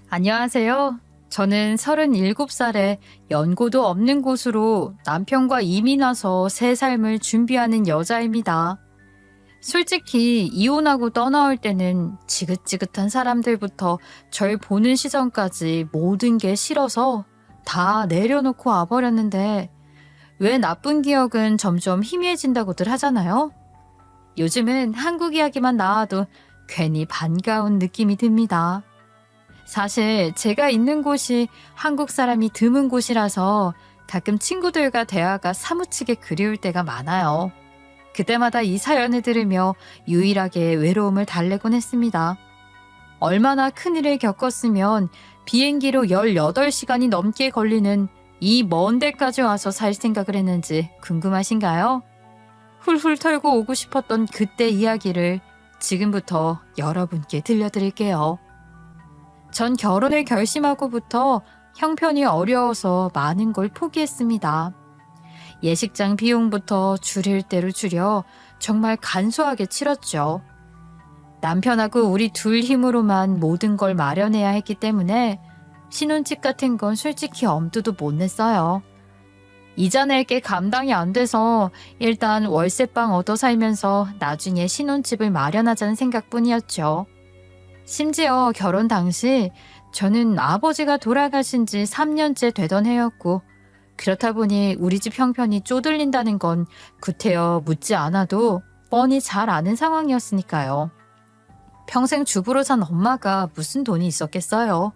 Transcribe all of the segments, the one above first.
안녕하세요. 저는 37살에 연고도 없는 곳으로 남편과 이민 와서 새 삶을 준비하는 여자입니다. 솔직히 이혼하고 떠나올 때는 지긋지긋한 사람들부터 절 보는 시선까지 모든 게 싫어서 다 내려놓고 와버렸는데 왜 나쁜 기억은 점점 희미해진다고들 하잖아요. 요즘은 한국 이야기만 나와도 괜히 반가운 느낌이 듭니다. 사실 제가 있는 곳이 한국 사람이 드문 곳이라서 가끔 친구들과 대화가 사무치게 그리울 때가 많아요. 그때마다 이 사연을 들으며 유일하게 외로움을 달래곤 했습니다. 얼마나 큰일을 겪었으면 비행기로 18시간이 넘게 걸리는 이 먼 데까지 와서 살 생각을 했는지 궁금하신가요? 훌훌 털고 오고 싶었던 그때 이야기를 지금부터 여러분께 들려드릴게요. 전 결혼을 결심하고부터 형편이 어려워서 많은 걸 포기했습니다. 예식장 비용부터 줄일 대로 줄여 정말 간소하게 치렀죠. 남편하고 우리 둘 힘으로만 모든 걸 마련해야 했기 때문에 신혼집 같은 건 솔직히 엄두도 못 냈어요. 이자 낼 게 감당이 안 돼서 일단 월세방 얻어 살면서 나중에 신혼집을 마련하자는 생각뿐이었죠. 심지어 결혼 당시 저는 아버지가 돌아가신 지 3년째 되던 해였고 그렇다 보니 우리 집 형편이 쪼들린다는 건 구태여 묻지 않아도 뻔히 잘 아는 상황이었으니까요. 평생 주부로 산 엄마가 무슨 돈이 있었겠어요.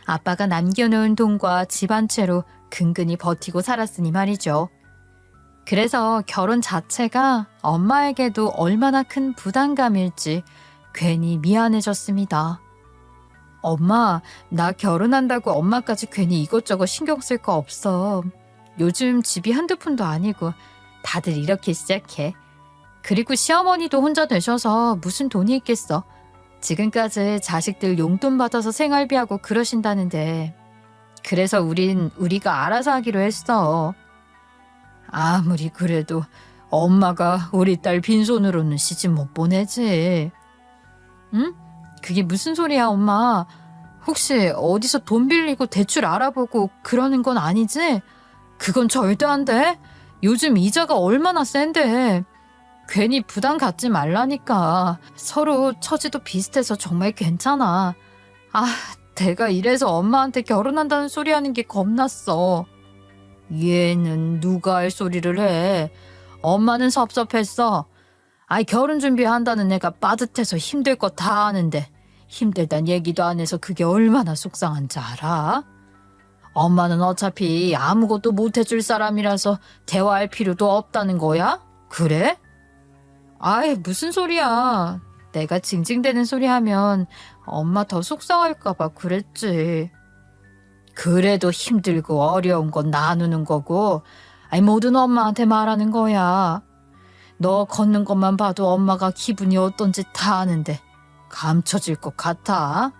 아빠가 남겨놓은 돈과 집 한 채로 근근히 버티고 살았으니 말이죠. 그래서 결혼 자체가 엄마에게도 얼마나 큰 부담감일지 괜히 미안해졌습니다. 엄마, 나 결혼한다고 엄마까지 괜히 이것저것 신경 쓸 거 없어. 요즘 집이 한두 푼도 아니고 다들 이렇게 시작해. 그리고 시어머니도 혼자 되셔서 무슨 돈이 있겠어. 지금까지 자식들 용돈 받아서 생활비하고 그러신다는데. 그래서 우리가 알아서 하기로 했어. 아무리 그래도 엄마가 우리 딸 빈손으로는 시집 못 보내지. 응? 그게 무슨 소리야, 엄마. 혹시 어디서 돈 빌리고 대출 알아보고 그러는 건 아니지? 그건 절대 안 돼. 요즘 이자가 얼마나 센데. 괜히 부담 갖지 말라니까. 서로 처지도 비슷해서 정말 괜찮아. 아, 내가 이래서 엄마한테 결혼한다는 소리 하는 게 겁났어. 얘는 누가 할 소리를 해. 엄마는 섭섭했어. 아이, 결혼 준비한다는 애가 빠듯해서 힘들 거 다 아는데 힘들단 얘기도 안 해서 그게 얼마나 속상한지 알아? 엄마는 어차피 아무것도 못 해줄 사람이라서 대화할 필요도 없다는 거야? 그래? 아이, 무슨 소리야. 내가 징징대는 소리 하면 엄마 더 속상할까 봐 그랬지. 그래도 힘들고 어려운 건 나누는 거고 아이, 모든 엄마한테 말하는 거야. 너 걷는 것만 봐도 엄마가 기분이 어떤지 다 아는데 감춰질 것 같아?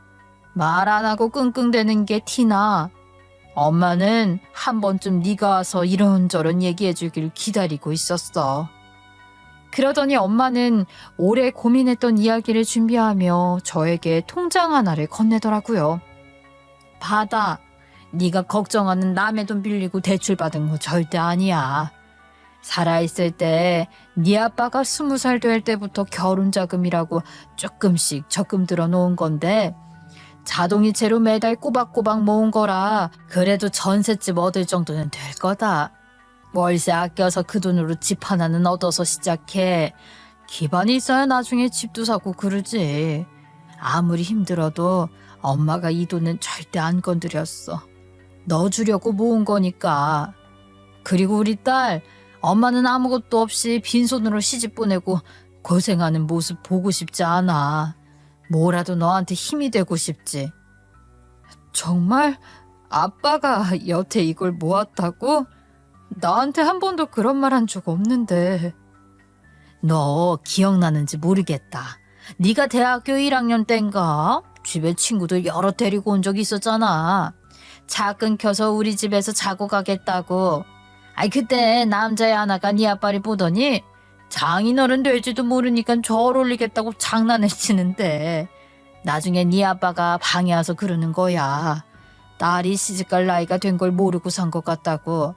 말 안 하고 끙끙대는 게 티나. 엄마는 한 번쯤 네가 와서 이런저런 얘기해 주길 기다리고 있었어. 그러더니 엄마는 오래 고민했던 이야기를 준비하며 저에게 통장 하나를 건네더라고요. 받아. 네가 걱정하는 남의 돈 빌리고 대출 받은 거 절대 아니야. 살아있을 때 네 아빠가 20살 될 때부터 결혼자금이라고 조금씩 적금 들어 놓은 건데 자동이체로 매달 꼬박꼬박 모은 거라 그래도 전셋집 얻을 정도는 될 거다. 월세 아껴서 그 돈으로 집 하나는 얻어서 시작해. 기반이 있어야 나중에 집도 사고 그러지. 아무리 힘들어도 엄마가 이 돈은 절대 안 건드렸어. 너 주려고 모은 거니까. 그리고 우리 딸, 엄마는 아무것도 없이 빈손으로 시집 보내고 고생하는 모습 보고 싶지 않아. 뭐라도 너한테 힘이 되고 싶지. 정말? 아빠가 여태 이걸 모았다고? 나한테 한 번도 그런 말 한 적 없는데. 너 기억나는지 모르겠다. 네가 대학교 1학년 땐가 집에 친구들 여러 데리고 온 적 있었잖아. 차 끊겨서 우리 집에서 자고 가겠다고. 아이, 그때 남자애 하나가 네 아빠를 보더니 장인어른 될지도 모르니까 절 올리겠다고 장난을 치는데 나중에 네 아빠가 방에 와서 그러는 거야. 딸이 시집갈 나이가 된 걸 모르고 산 것 같다고.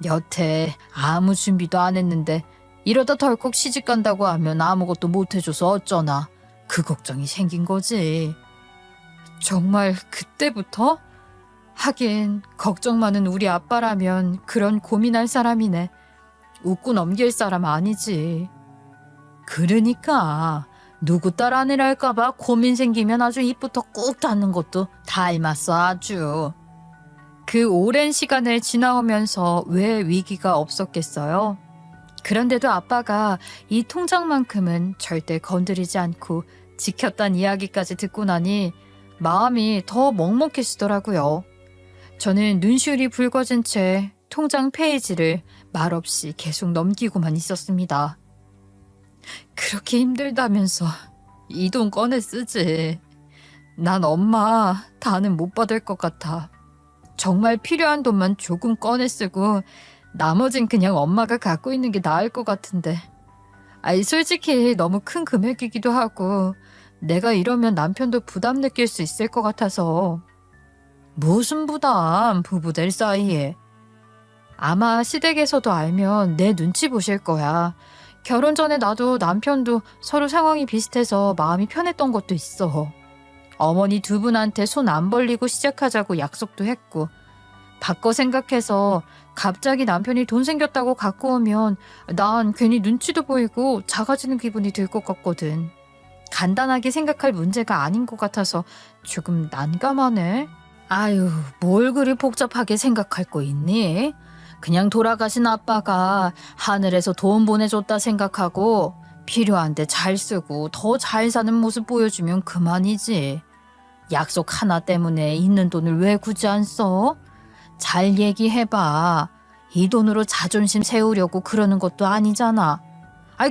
여태 아무 준비도 안 했는데 이러다 덜컥 시집 간다고 하면 아무것도 못 해줘서 어쩌나. 그 걱정이 생긴 거지. 정말 그때부터? 하긴 걱정 많은 우리 아빠라면 그런 고민할 사람이네. 웃고 넘길 사람 아니지. 그러니까 누구 딸 아니랄까봐 고민 생기면 아주 입부터 꾹 닫는 것도 닮았어 아주. 그 오랜 시간을 지나오면서 왜 위기가 없었겠어요? 그런데도 아빠가 이 통장만큼은 절대 건드리지 않고 지켰단 이야기까지 듣고 나니 마음이 더 먹먹해지더라고요. 저는 눈시울이 붉어진 채 통장 페이지를 말없이 계속 넘기고만 있었습니다. 그렇게 힘들다면서 이 돈 꺼내 쓰지. 난 엄마 다는 못 받을 것 같아. 정말 필요한 돈만 조금 꺼내 쓰고 나머진 그냥 엄마가 갖고 있는 게 나을 것 같은데. 솔직히 너무 큰 금액이기도 하고 내가 이러면 남편도 부담 느낄 수 있을 것 같아서. 무슨 부담, 부부들 사이에. 아마 시댁에서도 알면 내 눈치 보실 거야. 결혼 전에 나도 남편도 서로 상황이 비슷해서 마음이 편했던 것도 있어. 어머니 두 분한테 손 안 벌리고 시작하자고 약속도 했고, 바꿔 생각해서 갑자기 남편이 돈 생겼다고 갖고 오면 난 괜히 눈치도 보이고 작아지는 기분이 들 것 같거든. 간단하게 생각할 문제가 아닌 것 같아서 조금 난감하네. 아유, 뭘 그리 복잡하게 생각할 거 있니? 그냥 돌아가신 아빠가 하늘에서 돈 보내줬다 생각하고 필요한데 잘 쓰고 더 잘 사는 모습 보여주면 그만이지. 약속 하나 때문에 있는 돈을 왜 굳이 안 써? 잘 얘기해봐. 이 돈으로 자존심 세우려고 그러는 것도 아니잖아.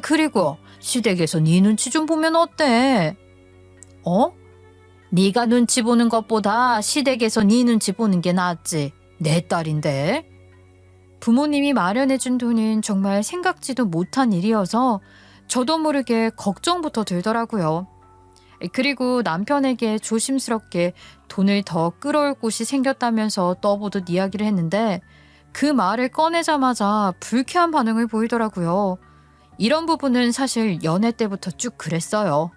그리고 시댁에서 네 눈치 좀 보면 어때? 네가 눈치 보는 것보다 시댁에서 네 눈치 보는 게 낫지. 내 딸인데. 부모님이 마련해준 돈은 정말 생각지도 못한 일이어서 저도 모르게 걱정부터 들더라고요. 그리고 남편에게 조심스럽게 돈을 더 끌어올 곳이 생겼다면서 떠보듯 이야기를 했는데 그 말을 꺼내자마자 불쾌한 반응을 보이더라고요. 이런 부분은 사실 연애 때부터 쭉 그랬어요.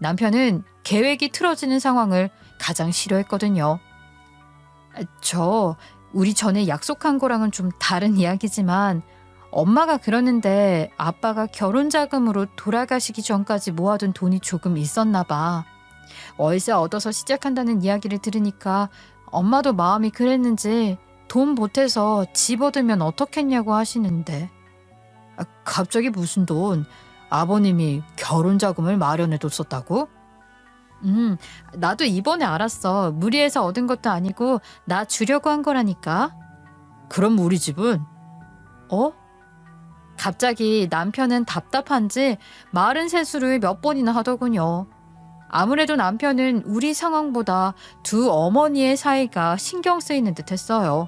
남편은 계획이 틀어지는 상황을 가장 싫어했거든요. 우리 전에 약속한 거랑은 좀 다른 이야기지만 엄마가 그러는데 아빠가 결혼 자금으로 돌아가시기 전까지 모아둔 돈이 조금 있었나 봐. 월세 얻어서 시작한다는 이야기를 들으니까 엄마도 마음이 그랬는지 돈 보태서 집 얻으면 어떻겠냐고 하시는데. 갑자기 무슨 돈? 아버님이 결혼 자금을 마련해뒀었다고? 나도 이번에 알았어. 무리해서 얻은 것도 아니고 나 주려고 한 거라니까. 그럼 우리 집은? 갑자기 남편은 답답한지 말은 세수를 몇 번이나 하더군요. 아무래도 남편은 우리 상황보다 두 어머니의 사이가 신경 쓰이는 듯 했어요.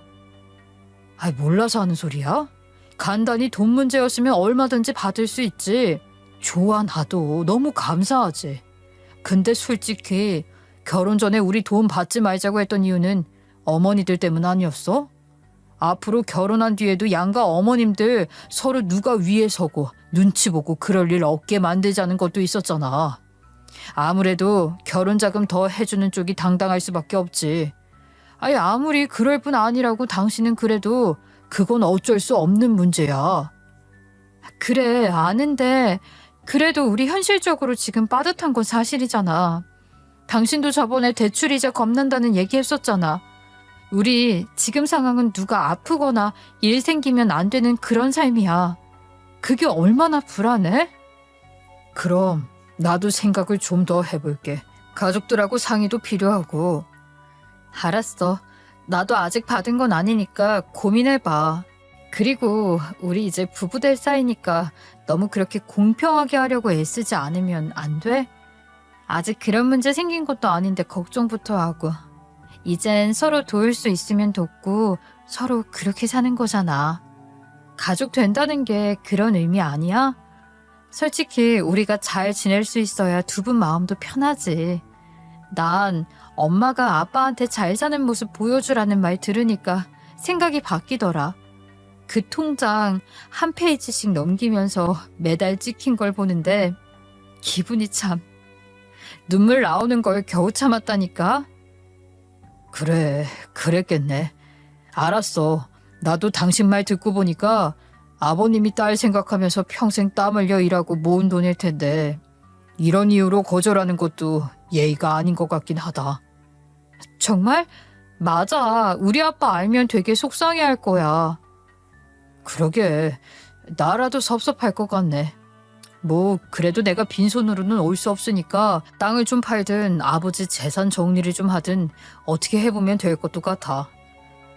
몰라서 하는 소리야? 간단히 돈 문제였으면 얼마든지 받을 수 있지. 좋아, 나도 너무 감사하지. 근데 솔직히 결혼 전에 우리 돈 받지 말자고 했던 이유는 어머니들 때문 아니었어? 앞으로 결혼한 뒤에도 양가 어머님들 서로 누가 위에 서고 눈치 보고 그럴 일 없게 만들자는 것도 있었잖아. 아무래도 결혼 자금 더 해주는 쪽이 당당할 수밖에 없지. 아무리 그럴 뿐 아니라고 당신은 그래도 그건 어쩔 수 없는 문제야. 그래, 아는데 그래도 우리 현실적으로 지금 빠듯한 건 사실이잖아. 당신도 저번에 대출이자 겁난다는 얘기했었잖아. 우리 지금 상황은 누가 아프거나 일 생기면 안 되는 그런 삶이야. 그게 얼마나 불안해? 그럼 나도 생각을 좀 더 해볼게. 가족들하고 상의도 필요하고. 알았어. 나도 아직 받은 건 아니니까 고민해봐. 그리고 우리 이제 부부 될 사이니까 너무 그렇게 공평하게 하려고 애쓰지 않으면 안 돼? 아직 그런 문제 생긴 것도 아닌데 걱정부터 하고. 이젠 서로 도울 수 있으면 돕고 서로 그렇게 사는 거잖아. 가족 된다는 게 그런 의미 아니야? 솔직히 우리가 잘 지낼 수 있어야 두 분 마음도 편하지. 난 엄마가 아빠한테 잘 사는 모습 보여주라는 말 들으니까 생각이 바뀌더라. 그 통장 한 페이지씩 넘기면서 매달 찍힌 걸 보는데 기분이 참 눈물 나오는 걸 겨우 참았다니까. 그래, 그랬겠네. 알았어. 나도 당신 말 듣고 보니까 아버님이 딸 생각하면서 평생 땀 흘려 일하고 모은 돈일 텐데 이런 이유로 거절하는 것도 예의가 아닌 것 같긴 하다. 정말? 맞아. 우리 아빠 알면 되게 속상해할 거야. 그러게. 나라도 섭섭할 것 같네. 뭐 그래도 내가 빈손으로는 올 수 없으니까 땅을 좀 팔든 아버지 재산 정리를 좀 하든 어떻게 해보면 될 것도 같아.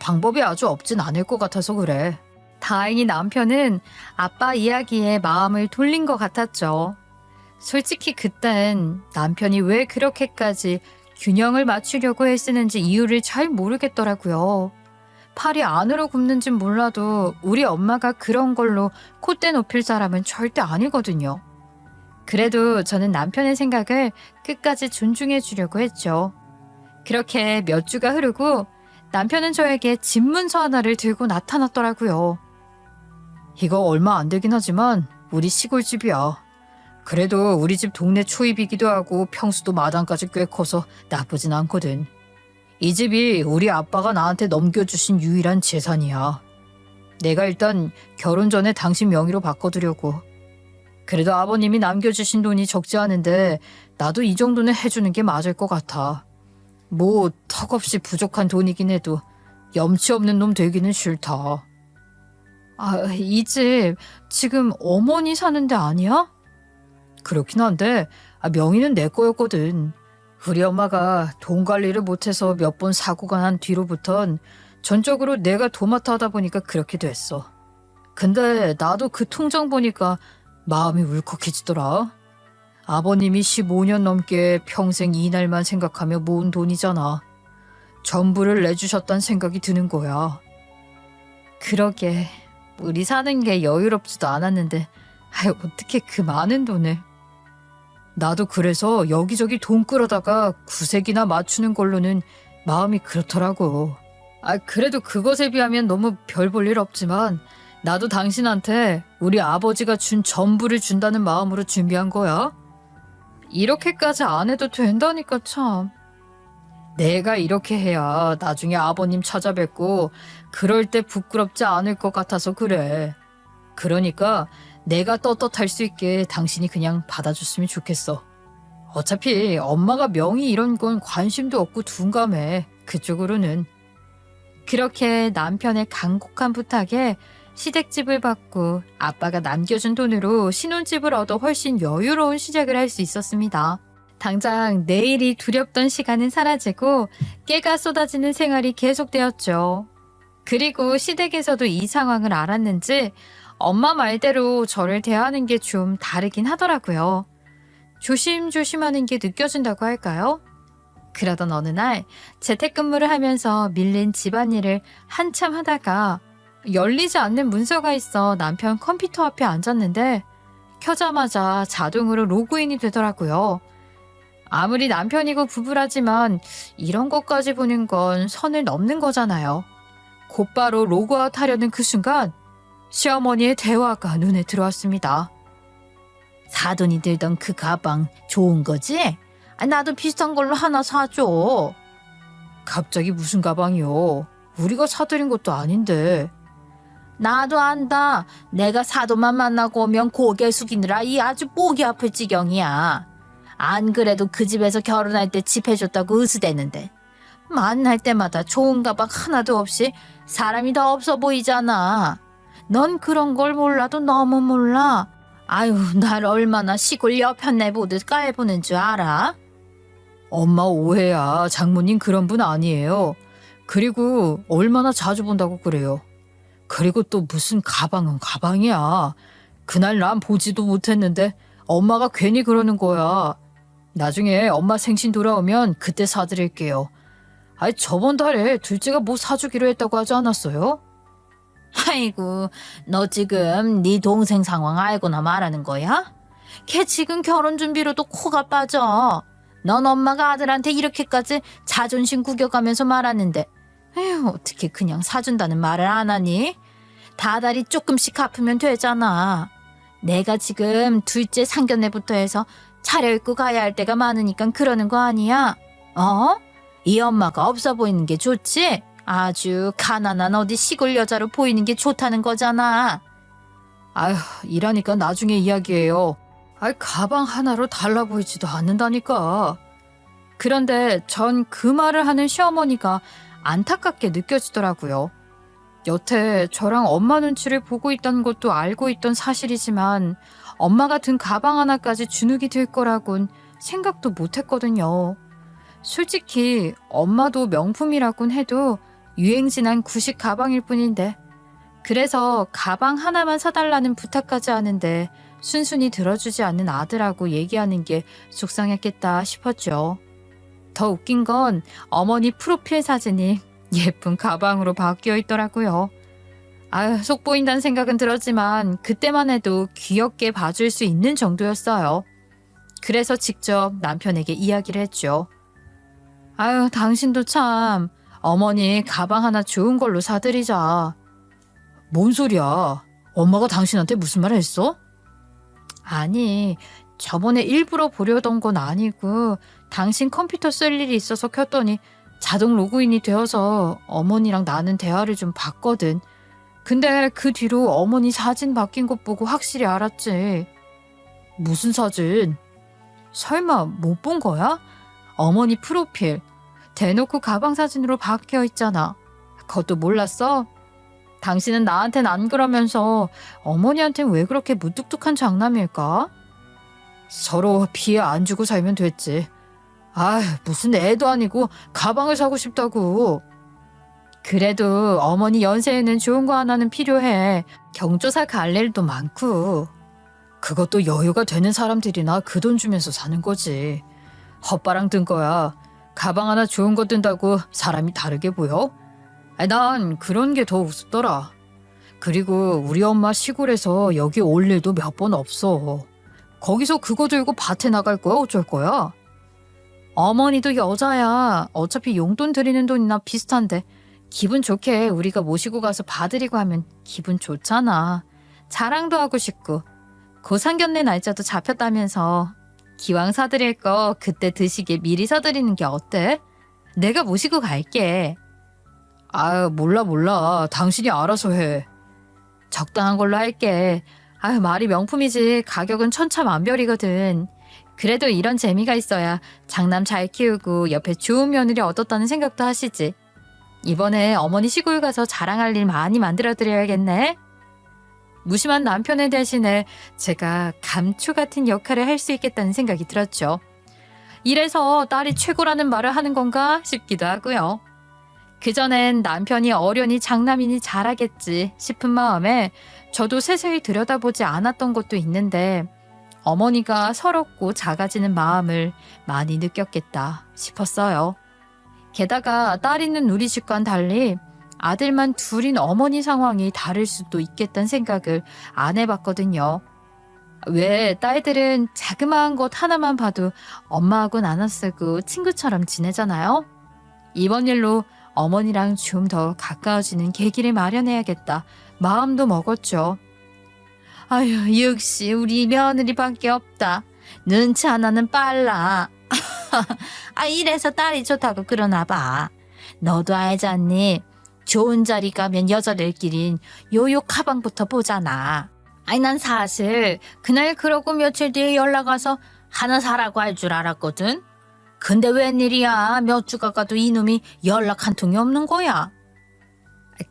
방법이 아주 없진 않을 것 같아서 그래. 다행히 남편은 아빠 이야기에 마음을 돌린 것 같았죠. 솔직히 그땐 남편이 왜 그렇게까지 균형을 맞추려고 했었는지 이유를 잘 모르겠더라고요. 팔이 안으로 굽는진 몰라도 우리 엄마가 그런 걸로 콧대 높일 사람은 절대 아니거든요. 그래도 저는 남편의 생각을 끝까지 존중해 주려고 했죠. 그렇게 몇 주가 흐르고 남편은 저에게 집문서 하나를 들고 나타났더라고요. 이거 얼마 안 되긴 하지만 우리 시골집이야. 그래도 우리 집 동네 초입이기도 하고 평수도 마당까지 꽤 커서 나쁘진 않거든. 이 집이 우리 아빠가 나한테 넘겨주신 유일한 재산이야. 내가 일단 결혼 전에 당신 명의로 바꿔두려고. 그래도 아버님이 남겨주신 돈이 적지 않은데 나도 이 정도는 해주는 게 맞을 것 같아. 뭐 턱없이 부족한 돈이긴 해도 염치 없는 놈 되기는 싫다. 아, 이 집 지금 어머니 사는 데 아니야? 그렇긴 한데 명의는 내 거였거든. 우리 엄마가 돈 관리를 못해서 몇 번 사고가 난 뒤로부턴 전적으로 내가 도맡아 하다 보니까 그렇게 됐어. 근데 나도 그 통장 보니까 마음이 울컥해지더라. 아버님이 15년 넘게 평생 이날만 생각하며 모은 돈이잖아. 전부를 내주셨단 생각이 드는 거야. 그러게 우리 사는 게 여유롭지도 않았는데 어떻게 그 많은 돈을. 나도 그래서 여기저기 돈 끌어다가 구색이나 맞추는 걸로는 마음이 그렇더라고. 그래도 그것에 비하면 너무 별 볼 일 없지만 나도 당신한테 우리 아버지가 준 전부를 준다는 마음으로 준비한 거야. 이렇게까지 안 해도 된다니까 참. 내가 이렇게 해야 나중에 아버님 찾아뵙고 그럴 때 부끄럽지 않을 것 같아서 그래. 그러니까 내가 떳떳할 수 있게 당신이 그냥 받아줬으면 좋겠어. 어차피 엄마가 명의 이런 건 관심도 없고 둔감해. 그쪽으로는. 그렇게 남편의 간곡한 부탁에 시댁집을 받고 아빠가 남겨준 돈으로 신혼집을 얻어 훨씬 여유로운 시작을 할 수 있었습니다. 당장 내일이 두렵던 시간은 사라지고 깨가 쏟아지는 생활이 계속되었죠. 그리고 시댁에서도 이 상황을 알았는지 엄마 말대로 저를 대하는 게 좀 다르긴 하더라고요. 조심조심하는 게 느껴진다고 할까요? 그러던 어느 날 재택근무를 하면서 밀린 집안일을 한참 하다가 열리지 않는 문서가 있어 남편 컴퓨터 앞에 앉았는데 켜자마자 자동으로 로그인이 되더라고요. 아무리 남편이고 부부라지만 이런 것까지 보는 건 선을 넘는 거잖아요. 곧바로 로그아웃 하려는 그 순간 시어머니의 대화가 눈에 들어왔습니다. 사돈이 들던 그 가방 좋은 거지? 나도 비슷한 걸로 하나 사줘. 갑자기 무슨 가방이요? 우리가 사드린 것도 아닌데. 나도 안다. 내가 사돈만 만나고 오면 고개 숙이느라 이 아주 목이 아플 지경이야. 안 그래도 그 집에서 결혼할 때 집 해줬다고 으스대는데 만날 때마다 좋은 가방 하나도 없이 사람이 더 없어 보이잖아. 넌 그런 걸 몰라도 너무 몰라. 아유, 날 얼마나 시골 여편네 보듯 깔보는 줄 알아? 엄마 오해야. 장모님 그런 분 아니에요. 그리고 얼마나 자주 본다고 그래요. 그리고 또 무슨 가방은 가방이야. 그날 난 보지도 못했는데 엄마가 괜히 그러는 거야. 나중에 엄마 생신 돌아오면 그때 사드릴게요. 저번 달에 둘째가 뭐 사주기로 했다고 하지 않았어요? 아이고, 너 지금 네 동생 상황 알고나 말하는 거야? 걔 지금 결혼 준비로도 코가 빠져. 넌 엄마가 아들한테 이렇게까지 자존심 구겨가면서 말하는데 에휴, 어떻게 그냥 사준다는 말을 안 하니? 다달이 조금씩 아프면 되잖아. 내가 지금 둘째 상견례부터 해서 차려입고 가야 할 때가 많으니까 그러는 거 아니야? 어? 이 엄마가 없어 보이는 게 좋지? 아주 가난한 어디 시골 여자로 보이는 게 좋다는 거잖아. 아휴, 이라니까 나중에 이야기해요. 가방 하나로 달라 보이지도 않는다니까. 그런데 전 그 말을 하는 시어머니가 안타깝게 느껴지더라고요. 여태 저랑 엄마 눈치를 보고 있던 것도 알고 있던 사실이지만 엄마가 든 가방 하나까지 주눅이 들 거라곤 생각도 못 했거든요. 솔직히 엄마도 명품이라곤 해도 유행진한 구식 가방일 뿐인데 그래서 가방 하나만 사달라는 부탁까지 하는데 순순히 들어주지 않는 아들하고 얘기하는 게 속상했겠다 싶었죠. 더 웃긴 건 어머니 프로필 사진이 예쁜 가방으로 바뀌어 있더라고요. 아유, 속 보인다는 생각은 들었지만 그때만 해도 귀엽게 봐줄 수 있는 정도였어요. 그래서 직접 남편에게 이야기를 했죠. 아유, 당신도 참 어머니 가방 하나 좋은 걸로 사드리자. 뭔 소리야? 엄마가 당신한테 무슨 말 했어? 아니, 저번에 일부러 보려던 건 아니고 당신 컴퓨터 쓸 일이 있어서 켰더니 자동 로그인이 되어서 어머니랑 나는 대화를 좀 봤거든. 근데 그 뒤로 어머니 사진 바뀐 것 보고 확실히 알았지. 무슨 사진? 설마 못 본 거야? 어머니 프로필. 대놓고 가방 사진으로 바뀌어 있잖아. 그것도 몰랐어? 당신은 나한텐 안 그러면서 어머니한텐 왜 그렇게 무뚝뚝한 장남일까? 서로 피해 안 주고 살면 됐지. 무슨 애도 아니고 가방을 사고 싶다고. 그래도 어머니 연세에는 좋은 거 하나는 필요해. 경조사 갈 일도 많고. 그것도 여유가 되는 사람들이나 그 돈 주면서 사는 거지. 헛바랑 든 거야. 가방 하나 좋은 거 든다고 사람이 다르게 보여? 난 그런 게 더 우습더라. 그리고 우리 엄마 시골에서 여기 올 일도 몇 번 없어. 거기서 그거 들고 밭에 나갈 거야? 어쩔 거야? 어머니도 여자야. 어차피 용돈 드리는 돈이나 비슷한데 기분 좋게 우리가 모시고 가서 봐드리고 하면 기분 좋잖아. 자랑도 하고 싶고. 고상견례 날짜도 잡혔다면서 기왕 사드릴 거 그때 드시게 미리 사드리는 게 어때? 내가 모시고 갈게. 몰라. 당신이 알아서 해. 적당한 걸로 할게. 말이 명품이지 가격은 천차만별이거든. 그래도 이런 재미가 있어야 장남 잘 키우고 옆에 좋은 며느리 얻었다는 생각도 하시지. 이번에 어머니 시골 가서 자랑할 일 많이 만들어드려야겠네. 무심한 남편의 대신에 제가 감초 같은 역할을 할 수 있겠다는 생각이 들었죠. 이래서 딸이 최고라는 말을 하는 건가 싶기도 하고요. 그전엔 남편이 어련히 장남이니 잘하겠지 싶은 마음에 저도 세세히 들여다보지 않았던 것도 있는데 어머니가 서럽고 작아지는 마음을 많이 느꼈겠다 싶었어요. 게다가 딸 있는 우리 집과는 달리 아들만 둘인 어머니 상황이 다를 수도 있겠다는 생각을 안 해봤거든요. 왜 딸들은 자그마한 것 하나만 봐도 엄마하고 나눠 쓰고 친구처럼 지내잖아요. 이번 일로 어머니랑 좀 더 가까워지는 계기를 마련해야겠다 마음도 먹었죠. 아휴, 역시 우리 며느리밖에 없다. 눈치 하나는 빨라. 이래서 딸이 좋다고 그러나 봐. 너도 알잖니. 좋은 자리 가면 여자들끼린 요요 가방부터 보잖아. 난 사실 그날 그러고 며칠 뒤에 연락 와서 하나 사라고 할 줄 알았거든. 근데 웬일이야. 몇 주가 가도 이놈이 연락 한 통이 없는 거야.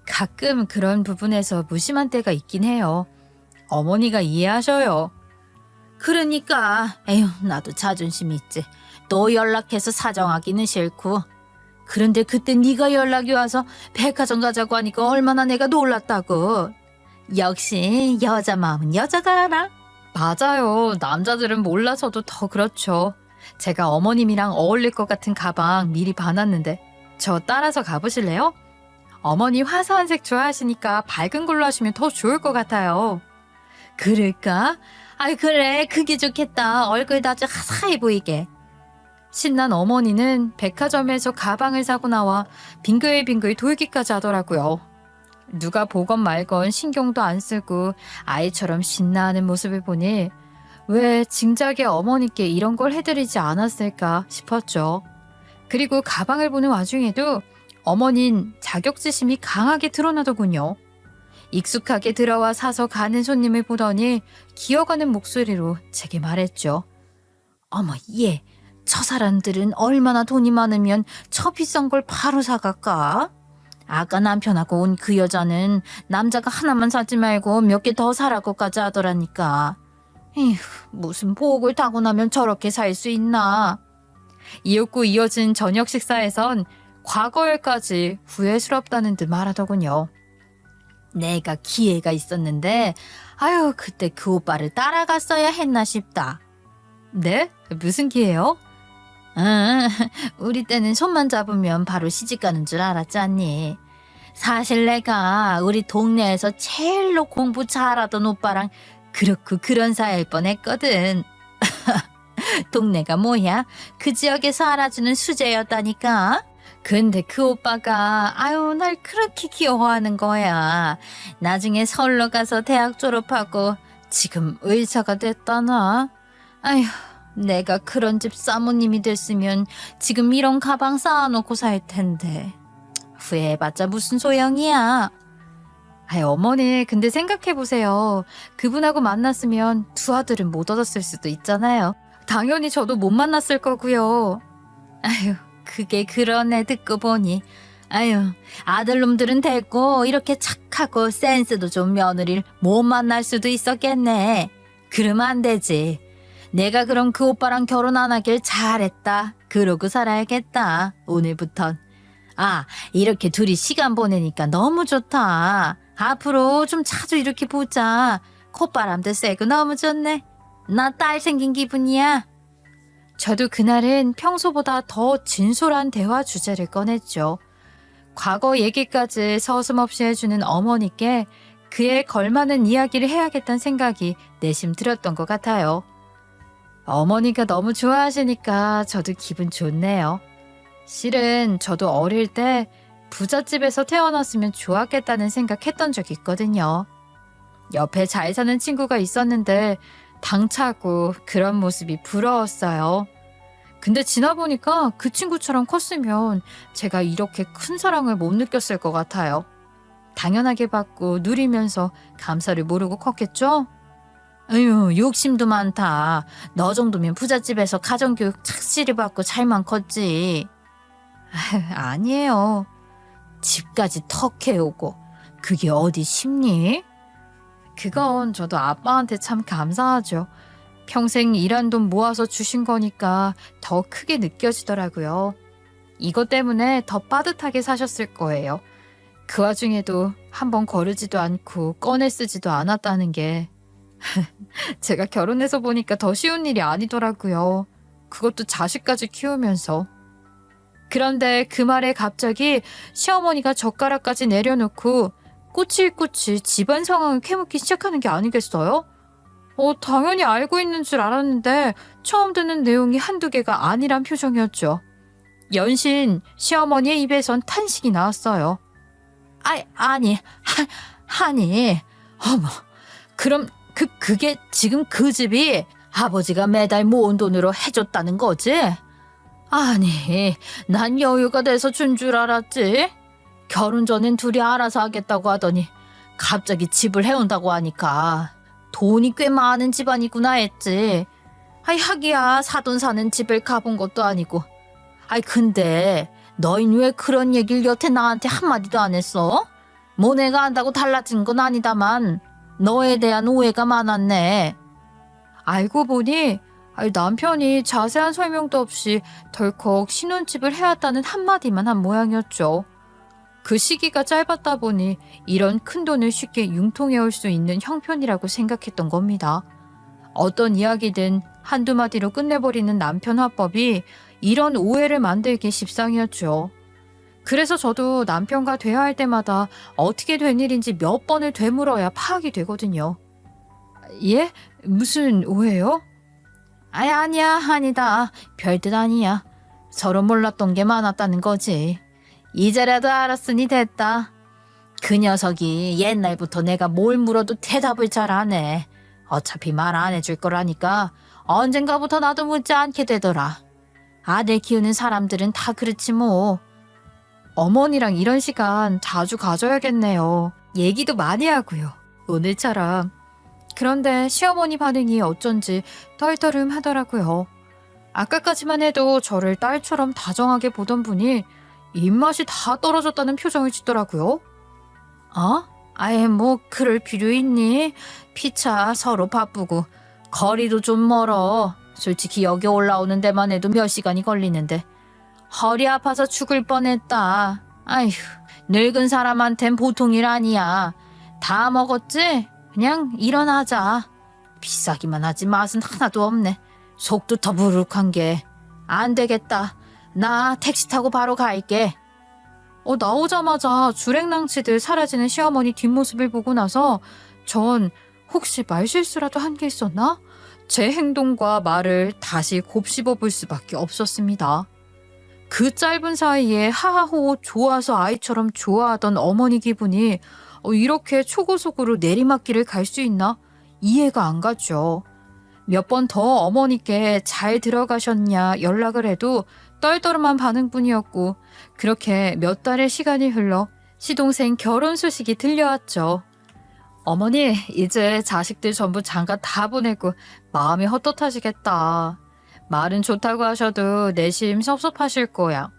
가끔 그런 부분에서 무심한 때가 있긴 해요. 어머니가 이해하셔요. 그러니까 에휴, 나도 자존심이 있지. 또 연락해서 사정하기는 싫고. 그런데 그때 네가 연락이 와서 백화점 가자고 하니까 얼마나 내가 놀랐다고. 역시 여자 마음은 여자가 알아. 맞아요. 남자들은 몰라서도 더 그렇죠. 제가 어머님이랑 어울릴 것 같은 가방 미리 봐놨는데 저 따라서 가보실래요? 어머니 화사한 색 좋아하시니까 밝은 걸로 하시면 더 좋을 것 같아요. 그럴까? 그래, 그게 좋겠다. 얼굴도 아주 화사해 보이게. 신난 어머니는 백화점에서 가방을 사고 나와 빙글빙글 돌기까지 하더라고요. 누가 보건 말건 신경도 안 쓰고 아이처럼 신나하는 모습을 보니 왜 진작에 어머니께 이런 걸 해드리지 않았을까 싶었죠. 그리고 가방을 보는 와중에도 어머닌 자격지심이 강하게 드러나더군요. 익숙하게 들어와 사서 가는 손님을 보더니 기어가는 목소리로 제게 말했죠. 어머, 저 사람들은 얼마나 돈이 많으면 저 비싼 걸 바로 사갈까? 아까 남편하고 온 그 여자는 남자가 하나만 사지 말고 몇 개 더 사라고까지 하더라니까. 에휴, 무슨 복을 타고 나면 저렇게 살 수 있나? 이윽고 이어진 저녁 식사에선 과거일까지 후회스럽다는 듯 말하더군요. 내가 기회가 있었는데 그때 그 오빠를 따라갔어야 했나 싶다. 네? 무슨 기회요? 우리 때는 손만 잡으면 바로 시집가는 줄 알았잖니. 사실 내가 우리 동네에서 제일로 공부 잘하던 오빠랑 그렇고 그런 사이일 뻔했거든. 동네가 뭐야? 그 지역에서 알아주는 수재였다니까. 근데 그 오빠가 날 그렇게 귀여워하는 거야. 나중에 서울로 가서 대학 졸업하고 지금 의사가 됐다나. 내가 그런 집 사모님이 됐으면 지금 이런 가방 쌓아놓고 살 텐데. 후회해봤자 무슨 소용이야. 어머니, 근데 생각해보세요. 그분하고 만났으면 두 아들은 못 얻었을 수도 있잖아요. 당연히 저도 못 만났을 거고요. 그게 그러네 듣고 보니. 아들놈들은 됐고 이렇게 착하고 센스도 좋은 며느리를 못 만날 수도 있었겠네. 그러면 안 되지. 내가 그럼 그 오빠랑 결혼 안 하길 잘했다. 그러고 살아야겠다. 오늘부턴. 이렇게 둘이 시간 보내니까 너무 좋다. 앞으로 좀 자주 이렇게 보자. 콧바람도 쐬고 너무 좋네. 나 딸 생긴 기분이야. 저도 그날은 평소보다 더 진솔한 대화 주제를 꺼냈죠. 과거 얘기까지 서슴없이 해주는 어머니께 그에 걸맞는 이야기를 해야겠다는 생각이 내심 들었던 것 같아요. 어머니가 너무 좋아하시니까 저도 기분 좋네요. 실은 저도 어릴 때 부잣집에서 태어났으면 좋았겠다는 생각했던 적이 있거든요. 옆에 잘 사는 친구가 있었는데 당차고 그런 모습이 부러웠어요. 근데 지나보니까 그 친구처럼 컸으면 제가 이렇게 큰 사랑을 못 느꼈을 것 같아요. 당연하게 받고 누리면서 감사를 모르고 컸겠죠? 욕심도 많다. 너 정도면 부잣집에서 가정교육 착실히 받고 잘만 컸지. 아니에요. 집까지 턱 해오고 그게 어디 쉽니? 그건 저도 아빠한테 참 감사하죠. 평생 일한 돈 모아서 주신 거니까 더 크게 느껴지더라고요. 이것 때문에 더 빠듯하게 사셨을 거예요. 그 와중에도 한번 거르지도 않고 꺼내 쓰지도 않았다는 게 제가 결혼해서 보니까 더 쉬운 일이 아니더라고요. 그것도 자식까지 키우면서. 그런데 그 말에 갑자기 시어머니가 젓가락까지 내려놓고 꼬치꼬치 집안 상황을 캐묻기 시작하는 게 아니겠어요? 당연히 알고 있는 줄 알았는데 처음 듣는 내용이 한두 개가 아니란 표정이었죠. 연신 시어머니의 입에선 탄식이 나왔어요. 아니, 어머, 그럼 그게 지금 그 집이 아버지가 매달 모은 돈으로 해줬다는 거지? 아니, 난 여유가 돼서 준 줄 알았지. 결혼 전엔 둘이 알아서 하겠다고 하더니 갑자기 집을 해온다고 하니까 돈이 꽤 많은 집안이구나 했지. 하기야 사돈 사는 집을 가본 것도 아니고. 근데 너흰 왜 그런 얘기를 여태 나한테 한마디도 안 했어? 뭐 내가 안다고 달라진 건 아니다만 너에 대한 오해가 많았네. 알고 보니 남편이 자세한 설명도 없이 덜컥 신혼집을 해왔다는 한마디만 한 모양이었죠. 그 시기가 짧았다 보니 이런 큰돈을 쉽게 융통해올 수 있는 형편이라고 생각했던 겁니다. 어떤 이야기든 한두 마디로 끝내버리는 남편 화법이 이런 오해를 만들기 십상이었죠. 그래서 저도 남편과 대화할 때마다 어떻게 된 일인지 몇 번을 되물어야 파악이 되거든요. 예? 무슨 오해요? 아니야, 아니다. 별뜻 아니야. 서로 몰랐던 게 많았다는 거지. 이제라도 알았으니 됐다. 그 녀석이 옛날부터 내가 뭘 물어도 대답을 잘 안 해. 어차피 말 안 해줄 거라니까 언젠가부터 나도 묻지 않게 되더라. 아들 키우는 사람들은 다 그렇지 뭐. 어머니랑 이런 시간 자주 가져야겠네요. 얘기도 많이 하고요. 오늘처럼. 그런데 시어머니 반응이 어쩐지 떨떠름하더라고요. 아까까지만 해도 저를 딸처럼 다정하게 보던 분이 입맛이 다 떨어졌다는 표정을 짓더라고요. 아예 뭐 그럴 필요 있니? 피차 서로 바쁘고 거리도 좀 멀어. 솔직히 여기 올라오는 데만 해도 몇 시간이 걸리는데 허리 아파서 죽을 뻔했다. 아휴, 늙은 사람한텐 보통 일 아니야. 다 먹었지? 그냥 일어나자. 비싸기만 하지 맛은 하나도 없네. 속도 더부룩한 게. 안 되겠다. 나 택시 타고 바로 갈게. 나오자마자 주랭랑치듯 사라지는 시어머니 뒷모습을 보고 나서 전 혹시 말실수라도 한 게 있었나? 제 행동과 말을 다시 곱씹어 볼 수밖에 없었습니다. 그 짧은 사이에 하하호 좋아서 아이처럼 좋아하던 어머니 기분이 이렇게 초고속으로 내리막길을 갈 수 있나? 이해가 안 가죠. 몇 번 더 어머니께 잘 들어가셨냐 연락을 해도 떨떠름한 반응뿐이었고 그렇게 몇 달의 시간이 흘러 시동생 결혼 소식이 들려왔죠. 어머니, 이제 자식들 전부 장가 다 보내고 마음이 헛헛하시겠다. 말은 좋다고 하셔도 내심 섭섭하실 거야.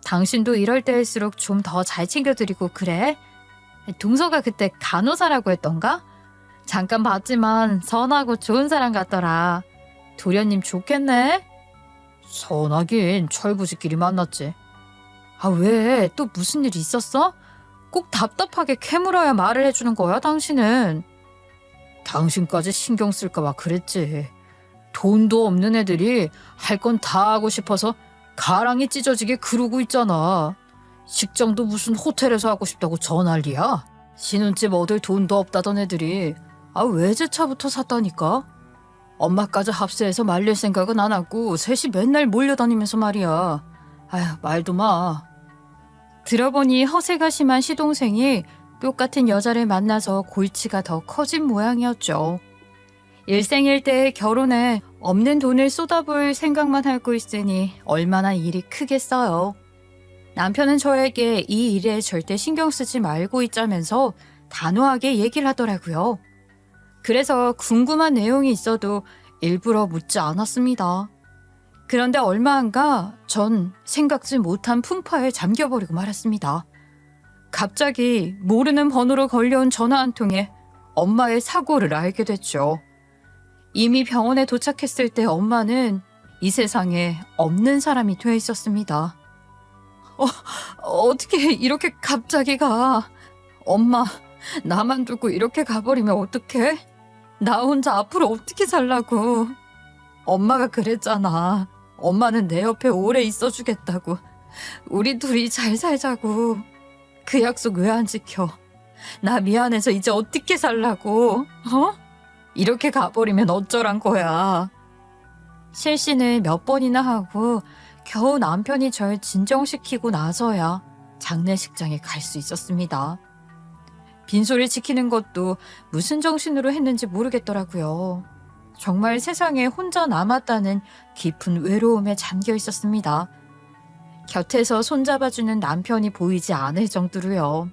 당신도 이럴 때일수록 좀 더 잘 챙겨드리고 그래? 동서가 그때 간호사라고 했던가? 잠깐 봤지만 선하고 좋은 사람 같더라. 도련님 좋겠네? 선하긴 철부지끼리 만났지. 왜? 또 무슨 일 있었어? 꼭 답답하게 캐물어야 말을 해주는 거야, 당신은? 당신까지 신경 쓸까봐 그랬지. 돈도 없는 애들이 할 건 다 하고 싶어서 가랑이 찢어지게 그러고 있잖아. 식정도 무슨 호텔에서 하고 싶다고 저 난리야. 신혼집 얻을 돈도 없다던 애들이 외제차부터 샀다니까. 엄마까지 합세해서 말릴 생각은 안 하고 셋이 맨날 몰려다니면서 말이야. 말도 마. 들어보니 허세가 심한 시동생이 똑같은 여자를 만나서 골치가 더 커진 모양이었죠. 일생일대의 결혼에 없는 돈을 쏟아부을 생각만 하고 있으니 얼마나 일이 크겠어요. 남편은 저에게 이 일에 절대 신경 쓰지 말고 있자면서 단호하게 얘기를 하더라고요. 그래서 궁금한 내용이 있어도 일부러 묻지 않았습니다. 그런데 얼마 안 가 전 생각지 못한 풍파에 잠겨버리고 말았습니다. 갑자기 모르는 번호로 걸려온 전화 한 통에 엄마의 사고를 알게 됐죠. 이미 병원에 도착했을 때 엄마는 이 세상에 없는 사람이 되어 있었습니다. 어떻게 이렇게 갑자기 가? 엄마, 나만 두고 이렇게 가버리면 어떡해? 나 혼자 앞으로 어떻게 살라고? 엄마가 그랬잖아. 엄마는 내 옆에 오래 있어주겠다고. 우리 둘이 잘 살자고. 그 약속 왜 안 지켜? 나 미안해서 이제 어떻게 살라고? 이렇게 가버리면 어쩌란 거야. 실신을 몇 번이나 하고 겨우 남편이 절 진정시키고 나서야 장례식장에 갈 수 있었습니다. 빈소를 지키는 것도 무슨 정신으로 했는지 모르겠더라고요. 정말 세상에 혼자 남았다는 깊은 외로움에 잠겨 있었습니다. 곁에서 손잡아주는 남편이 보이지 않을 정도로요.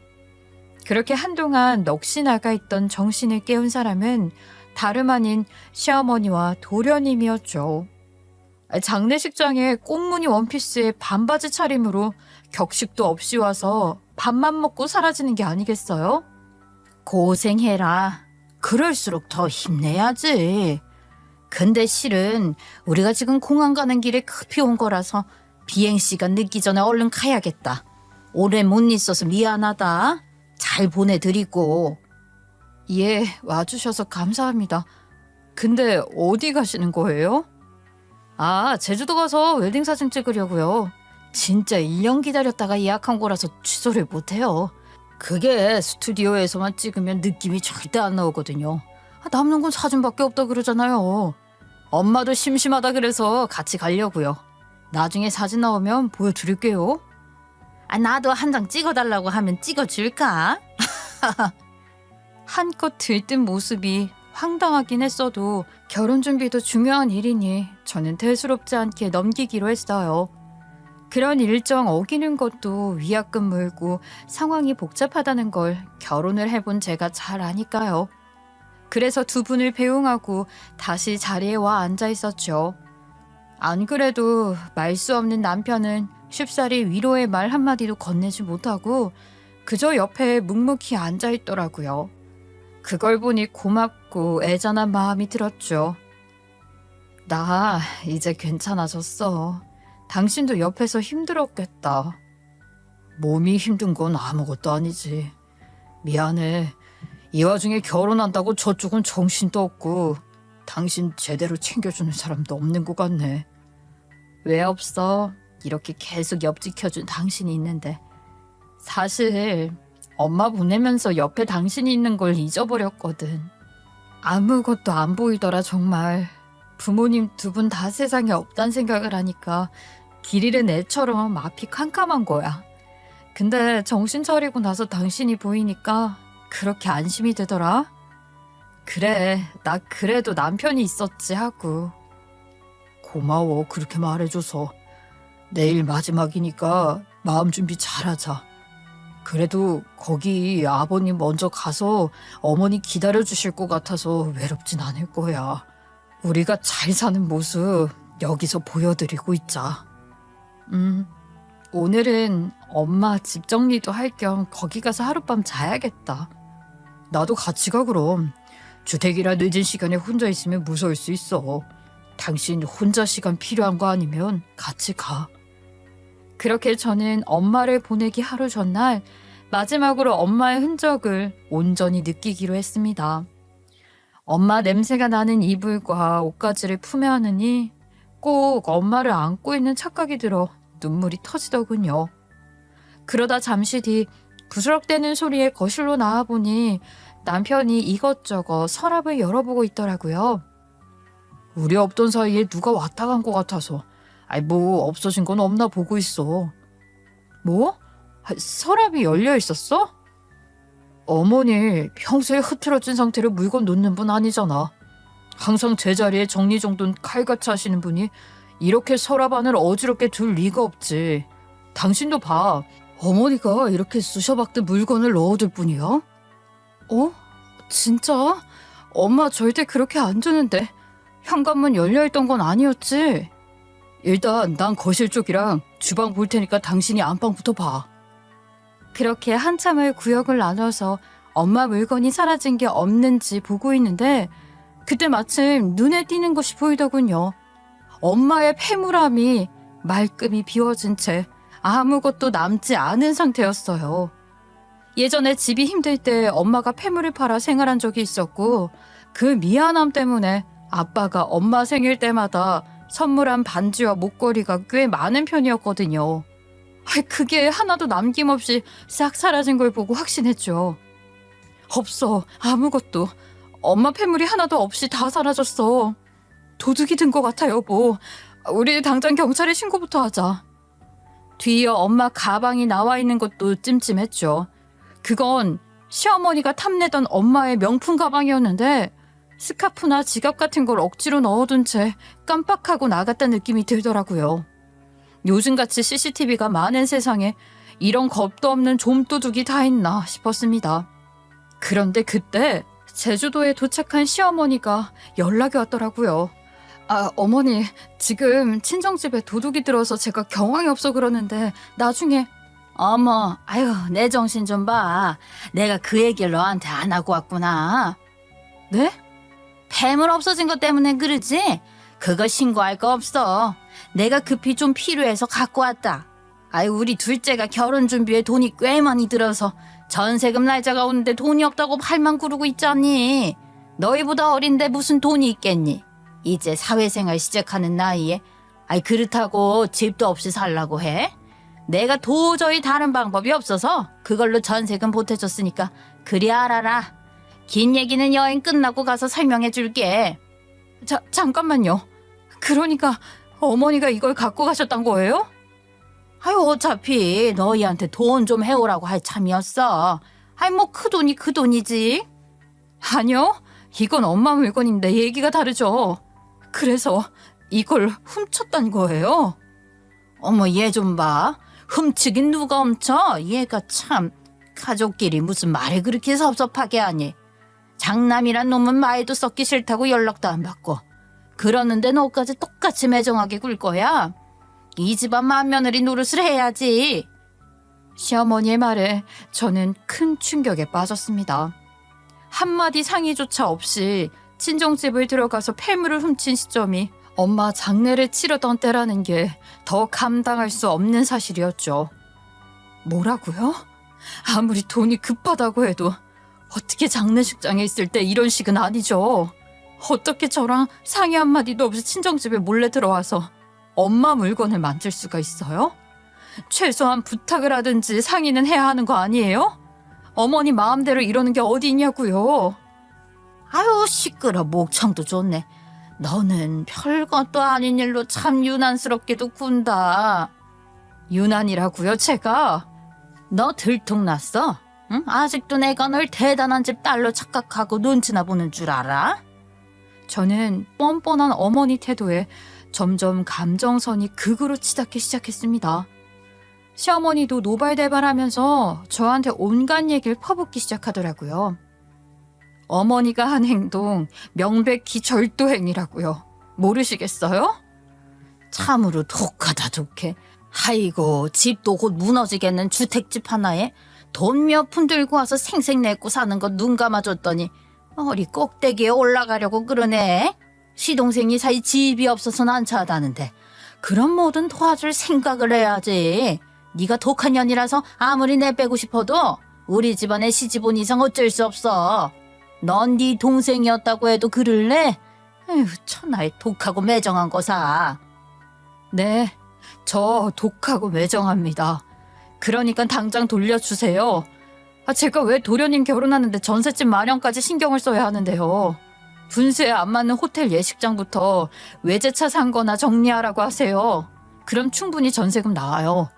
그렇게 한동안 넋이 나가 있던 정신을 깨운 사람은 다름 아닌 시어머니와 도련님이었죠. 장례식장에 꽃무늬 원피스에 반바지 차림으로 격식도 없이 와서 밥만 먹고 사라지는 게 아니겠어요? 고생해라. 그럴수록 더 힘내야지. 근데 실은 우리가 지금 공항 가는 길에 급히 온 거라서 비행시간 늦기 전에 얼른 가야겠다. 오래 못 있어서 미안하다. 잘 보내드리고. 예, 와주셔서 감사합니다. 근데 어디 가시는 거예요? 제주도 가서 웨딩 사진 찍으려고요. 진짜 1년 기다렸다가 예약한 거라서 취소를 못해요. 그게 스튜디오에서만 찍으면 느낌이 절대 안 나오거든요. 남는 건 사진밖에 없다 그러잖아요. 엄마도 심심하다 그래서 같이 가려고요. 나중에 사진 나오면 보여드릴게요. 나도 한 장 찍어달라고 하면 찍어줄까? 한껏 들뜬 모습이 황당하긴 했어도 결혼 준비도 중요한 일이니 저는 대수롭지 않게 넘기기로 했어요. 그런 일정 어기는 것도 위약금 물고 상황이 복잡하다는 걸 결혼을 해본 제가 잘 아니까요. 그래서 두 분을 배웅하고 다시 자리에 와 앉아 있었죠. 안 그래도 말 수 없는 남편은 쉽사리 위로의 말 한마디도 건네지 못하고 그저 옆에 묵묵히 앉아 있더라고요. 그걸 보니 고맙고 애잔한 마음이 들었죠. 나 이제 괜찮아졌어. 당신도 옆에서 힘들었겠다. 몸이 힘든 건 아무것도 아니지. 미안해. 이 와중에 결혼한다고 저쪽은 정신도 없고 당신 제대로 챙겨주는 사람도 없는 것 같네. 왜 없어? 이렇게 계속 옆 지켜준 당신이 있는데. 사실 엄마 보내면서 옆에 당신이 있는 걸 잊어버렸거든. 아무것도 안 보이더라 정말. 부모님 두 분 다 세상에 없단 생각을 하니까 길 잃은 애처럼 앞이 캄캄한 거야. 근데 정신 차리고 나서 당신이 보이니까 그렇게 안심이 되더라. 그래, 나 그래도 남편이 있었지 하고. 고마워, 그렇게 말해줘서. 내일 마지막이니까 마음 준비 잘하자. 그래도 거기 아버님 먼저 가서 어머니 기다려주실 것 같아서 외롭진 않을 거야. 우리가 잘 사는 모습 여기서 보여드리고 있자. 오늘은 엄마 집 정리도 할 겸 거기 가서 하룻밤 자야겠다. 나도 같이 가 그럼. 주택이라 늦은 시간에 혼자 있으면 무서울 수 있어. 당신 혼자 시간 필요한 거 아니면 같이 가. 그렇게 저는 엄마를 보내기 하루 전날 마지막으로 엄마의 흔적을 온전히 느끼기로 했습니다. 엄마 냄새가 나는 이불과 옷가지를 품에 안으니 꼭 엄마를 안고 있는 착각이 들어 눈물이 터지더군요. 그러다 잠시 뒤 부스럭대는 소리에 거실로 나와보니 남편이 이것저것 서랍을 열어보고 있더라고요. 우리 없던 사이에 누가 왔다 간 것 같아서 뭐 없어진 건 없나 보고 있어. 뭐? 서랍이 열려 있었어? 어머니 평소에 흐트러진 상태로 물건 놓는 분 아니잖아. 항상 제자리에 정리정돈 칼같이 하시는 분이 이렇게 서랍 안을 어지럽게 둘 리가 없지. 당신도 봐. 어머니가 이렇게 쑤셔박던 물건을 넣어둘 뿐이야? 어? 진짜? 엄마 절대 그렇게 안 주는데. 현관문 열려있던 건 아니었지? 일단 난 거실 쪽이랑 주방 볼 테니까 당신이 안방부터 봐. 그렇게 한참을 구역을 나눠서 엄마 물건이 사라진 게 없는지 보고 있는데 그때 마침 눈에 띄는 것이 보이더군요. 엄마의 폐물함이 말끔히 비워진 채 아무것도 남지 않은 상태였어요. 예전에 집이 힘들 때 엄마가 폐물을 팔아 생활한 적이 있었고 그 미안함 때문에 아빠가 엄마 생일 때마다 선물한 반지와 목걸이가 꽤 많은 편이었거든요. 그게 하나도 남김없이 싹 사라진 걸 보고 확신했죠. 없어, 아무것도. 엄마 폐물이 하나도 없이 다 사라졌어. 도둑이 든 것 같아, 여보. 우리 당장 경찰에 신고부터 하자. 뒤이어 엄마 가방이 나와 있는 것도 찜찜했죠. 그건 시어머니가 탐내던 엄마의 명품 가방이었는데 스카프나 지갑 같은 걸 억지로 넣어둔 채 깜빡하고 나갔다는 느낌이 들더라고요. 요즘같이 CCTV가 많은 세상에 이런 겁도 없는 좀도둑이 다 있나 싶었습니다. 그런데 그때 제주도에 도착한 시어머니가 연락이 왔더라고요. 어머니, 지금 친정집에 도둑이 들어서 제가 경황이 없어 그러는데 나중에. 어머, 내 정신 좀 봐. 내가 그 얘기를 너한테 안 하고 왔구나. 네? 폐물 없어진 것 때문에 그러지? 그거 신고할 거 없어. 내가 급히 좀 필요해서 갖고 왔다. 우리 둘째가 결혼 준비에 돈이 꽤 많이 들어서 전세금 날짜가 오는데 돈이 없다고 발만 구르고 있잖니. 너희보다 어린데 무슨 돈이 있겠니? 이제 사회생활 시작하는 나이에. 그렇다고 집도 없이 살라고 해? 내가 도저히 다른 방법이 없어서 그걸로 전세금 보태줬으니까 그리 알아라. 긴 얘기는 여행 끝나고 가서 설명해 줄게. 잠깐만요. 그러니까 어머니가 이걸 갖고 가셨단 거예요? 아유, 어차피 너희한테 돈 좀 해오라고 할 참이었어. 아이, 뭐 그 돈이 그 돈이지. 아니요. 이건 엄마 물건인데 얘기가 다르죠. 그래서 이걸 훔쳤단 거예요? 어머, 얘 좀 봐. 훔치긴 누가 훔쳐? 얘가 참 가족끼리 무슨 말을 그렇게 섭섭하게 하니. 장남이란 놈은 말도 썩기 싫다고 연락도 안 받고 그러는데 너까지 똑같이 매정하게 굴 거야? 이 집안 맏며느리 노릇을 해야지. 시어머니의 말에 저는 큰 충격에 빠졌습니다. 한마디 상의조차 없이 친정집을 들어가서 폐물을 훔친 시점이 엄마 장례를 치르던 때라는 게 더 감당할 수 없는 사실이었죠. 뭐라고요? 아무리 돈이 급하다고 해도 어떻게 장례식장에 있을 때 이런 식은 아니죠. 어떻게 저랑 상의 한마디도 없이 친정집에 몰래 들어와서 엄마 물건을 만질 수가 있어요? 최소한 부탁을 하든지 상의는 해야 하는 거 아니에요? 어머니 마음대로 이러는 게 어디 있냐고요. 아유, 시끄러. 목청도 좋네. 너는 별것도 아닌 일로 참 유난스럽게도 군다. 유난이라고요, 제가? 너 들통났어? 응? 아직도 내가 널 대단한 집 딸로 착각하고 눈치나 보는 줄 알아? 저는 뻔뻔한 어머니 태도에 점점 감정선이 극으로 치닫기 시작했습니다. 시어머니도 노발대발하면서 저한테 온갖 얘기를 퍼붓기 시작하더라고요. 어머니가 한 행동 명백히 절도행위라고요. 모르시겠어요? 참으로 독하다 독해. 아이고, 집도 곧 무너지겠는 주택집 하나에 돈 몇 푼 들고 와서 생색내고 사는 거 눈 감아줬더니 어리 꼭대기에 올라가려고 그러네. 시동생이 사이 집이 없어서 난처하다는데 그런 뭐든 도와줄 생각을 해야지. 네가 독한 년이라서 아무리 내빼고 싶어도 우리 집안에 시집온 이상 어쩔 수 없어. 넌 네 동생이었다고 해도 그럴래? 에휴, 천하에 독하고 매정한 거사. 네, 저 독하고 매정합니다. 그러니까 당장 돌려주세요. 제가 왜 도련님 결혼하는데 전셋집 마련까지 신경을 써야 하는데요. 분수에 안 맞는 호텔 예식장부터 외제차 산 거나 정리하라고 하세요. 그럼 충분히 전세금 나와요.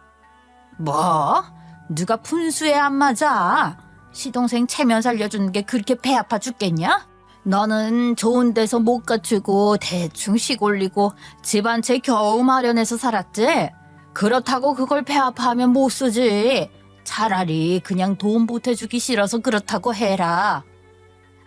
뭐? 누가 분수에 안 맞아? 시동생 체면 살려주는 게 그렇게 배 아파 죽겠냐? 너는 좋은 데서 못 갖추고 대충 시골리고 집 한 채 겨우 마련해서 살았지? 그렇다고 그걸 배 아파하면 못 쓰지. 차라리 그냥 돈 보태주기 싫어서 그렇다고 해라.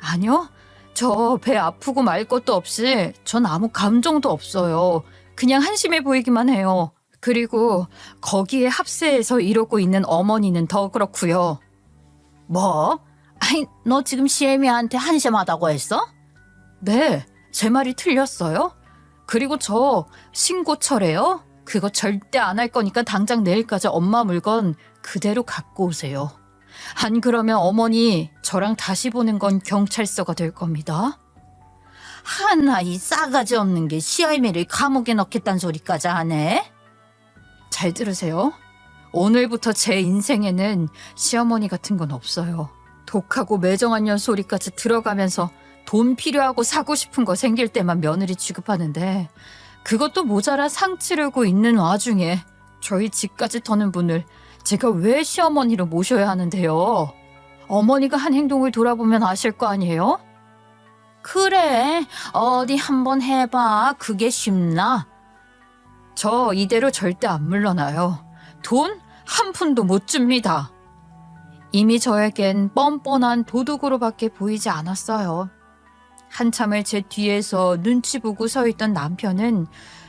아니요, 저 배 아프고 말 것도 없이 전 아무 감정도 없어요. 그냥 한심해 보이기만 해요. 그리고 거기에 합세해서 이러고 있는 어머니는 더 그렇고요. 뭐? 아니, 너 지금 시애미한테 한심하다고 했어? 네, 제 말이 틀렸어요? 그리고 저 신고철에요? 그거 절대 안 할 거니까 당장 내일까지 엄마 물건 그대로 갖고 오세요. 안 그러면 어머니 저랑 다시 보는 건 경찰서가 될 겁니다. 하나 이 싸가지 없는 게 시애미를 감옥에 넣겠다는 소리까지 하네? 잘 들으세요. 오늘부터 제 인생에는 시어머니 같은 건 없어요. 독하고 매정한 년 소리까지 들어가면서 돈 필요하고 사고 싶은 거 생길 때만 며느리 취급하는데 그것도 모자라 상 치르고 있는 와중에 저희 집까지 터는 분을 제가 왜 시어머니로 모셔야 하는데요. 어머니가 한 행동을 돌아보면 아실 거 아니에요? 그래, 어디 한번 해봐. 그게 쉽나? 저 이대로 절대 안 물러나요. 돈 한 푼도 못 줍니다. 이미 저에겐 뻔뻔한 도둑으로밖에 보이지 않았어요. 한참을 제 뒤에서 눈치 보고 서 있던 남편은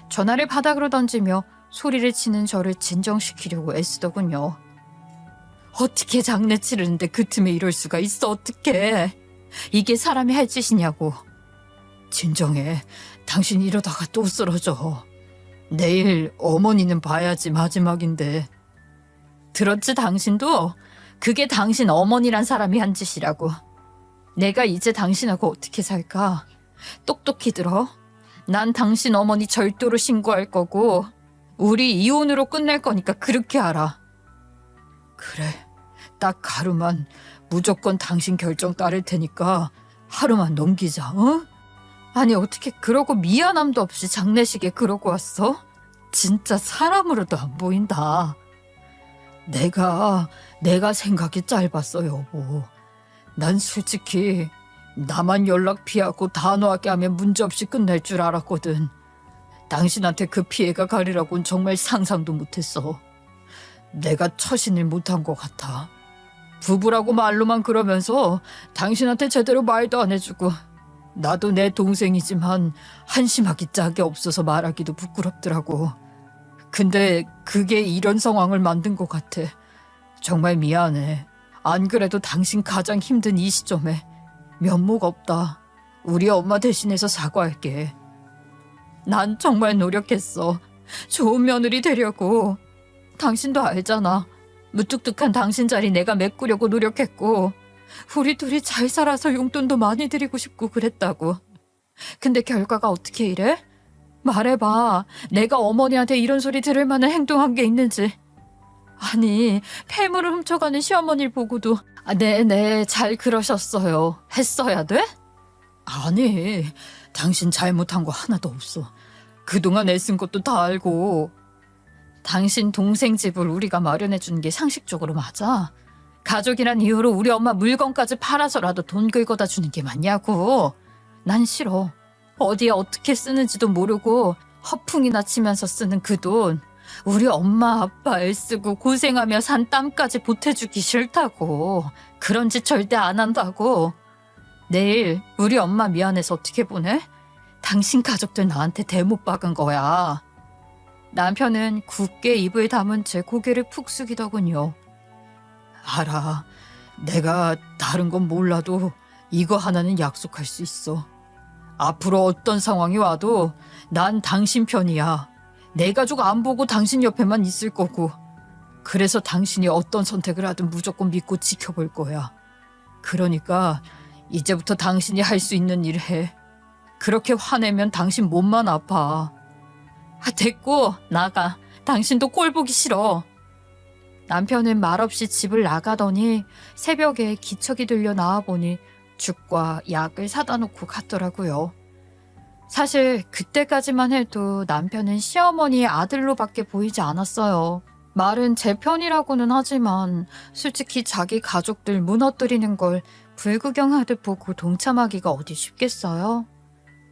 전화를 바닥으로 던지며 소리를 치는 저를 진정시키려고 애쓰더군요. 어떻게 장례 치르는데 그 틈에 이럴 수가 있어, 어떡해. 이게 사람이 할 짓이냐고. 진정해. 당신 이러다가 또 쓰러져. 내일 어머니는 봐야지 마지막인데. 들었지 당신도? 그게 당신 어머니란 사람이 한 짓이라고. 내가 이제 당신하고 어떻게 살까? 똑똑히 들어. 난 당신 어머니 절도로 신고할 거고 우리 이혼으로 끝낼 거니까 그렇게 알아. 그래, 딱 하루만 무조건 당신 결정 따를 테니까 하루만 넘기자, 어? 아니 어떻게 그러고 미안함도 없이 장례식에 그러고 왔어? 진짜 사람으로도 안 보인다. 내가 생각이 짧았어, 여보. 난 솔직히 나만 연락 피하고 단호하게 하면 문제없이 끝날 줄 알았거든. 당신한테 그 피해가 가리라고는 정말 상상도 못했어. 내가 처신을 못한 것 같아. 부부라고 말로만 그러면서 당신한테 제대로 말도 안 해주고, 나도 내 동생이지만 한심하기 짝이 없어서 말하기도 부끄럽더라고. 근데 그게 이런 상황을 만든 것 같아. 정말 미안해. 안 그래도 당신 가장 힘든 이 시점에 면목 없다. 우리 엄마 대신해서 사과할게. 난 정말 노력했어. 좋은 며느리 되려고. 당신도 알잖아. 무뚝뚝한 당신 자리 내가 메꾸려고 노력했고, 우리 둘이 잘 살아서 용돈도 많이 드리고 싶고 그랬다고. 근데 결과가 어떻게 이래? 말해봐. 내가 어머니한테 이런 소리 들을 만한 행동한 게 있는지. 아니, 폐물을 훔쳐가는 시어머니를 보고도 네네, 잘 그러셨어요. 했어야 돼? 아니, 당신 잘못한 거 하나도 없어. 그동안 애쓴 것도 다 알고. 당신 동생 집을 우리가 마련해 준 게 상식적으로 맞아? 가족이란 이유로 우리 엄마 물건까지 팔아서라도 돈 긁어다 주는 게 맞냐고. 난 싫어. 어디에 어떻게 쓰는지도 모르고 허풍이나 치면서 쓰는 그 돈, 우리 엄마 아빠 애쓰고 고생하며 산 땀까지 보태주기 싫다고. 그런 짓 절대 안 한다고. 내일 우리 엄마 미안해서 어떻게 보내? 당신 가족들 나한테 대못 박은 거야. 남편은 굳게 입을 다문 채 고개를 푹 숙이더군요. 알아. 내가 다른 건 몰라도 이거 하나는 약속할 수 있어. 앞으로 어떤 상황이 와도 난 당신 편이야. 내 가족 안 보고 당신 옆에만 있을 거고. 그래서 당신이 어떤 선택을 하든 무조건 믿고 지켜볼 거야. 그러니까 이제부터 당신이 할 수 있는 일 해. 그렇게 화내면 당신 몸만 아파. 됐고, 나가. 당신도 꼴 보기 싫어. 남편은 말없이 집을 나가더니 새벽에 기척이 들려 나와보니 죽과 약을 사다 놓고 갔더라고요. 사실 그때까지만 해도 남편은 시어머니의 아들로밖에 보이지 않았어요. 말은 제 편이라고는 하지만 솔직히 자기 가족들 무너뜨리는 걸 불구경하듯 보고 동참하기가 어디 쉽겠어요?